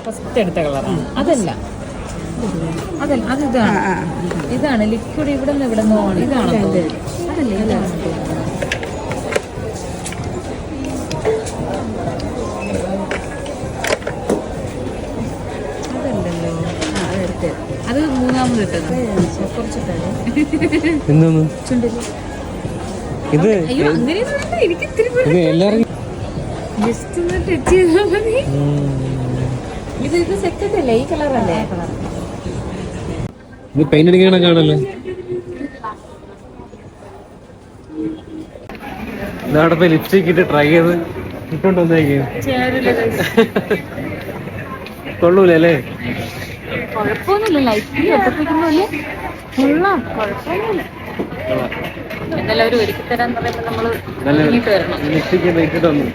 First എടുത്ത കളറാണ്. അതല്ല അതല്ല, അത് ഇതാണ്. ഇതാണ് ലിക്വിഡ്. ഇവിടെ നിന്ന് ഇവിടെ നിന്നാണ്. ഇതാണോ? അതല്ല, ഇതാണ്. അതല്ലല്ലോ. അത് മൂന്നാമത് ഇട്ടത്. കുറച്ചിട്ടാണ് ഇത്. അയ്യോ, അങ്ങനെയൊന്നും എനിക്ക് ജസ്റ്റ് ഒന്ന് ടച്ച് ചെയ്താൽ മതി. ഇത് സെക്കൻഡ് അല്ലേ? ഈ കളറല്ലേ? ഇത് പെയിന്റ് അടിക്കണ കാണല്ലേ? ഇതവിടെ പോയി ലിപ്സ്റ്റിക് ഇട്ട് ട്രൈ ചെയ്ത് ഇട്ടോണ്ട് വന്നേക്ക്. കൊള്ളൂലേ? കുഴപ്പമൊന്നുമില്ല. ലൈറ്റ് ഒറ്റപ്പിക്കുന്നല്ലേ? കൊള്ളാം, കുഴപ്പമൊന്നുമില്ല. എന്നാലും അവർ ഒരുക്കി തരാൻ പറയുമ്പോൾ നമ്മള് വരണം. ലിപ്സ്റ്റിക് ഇട്ടിട്ട് വന്നു.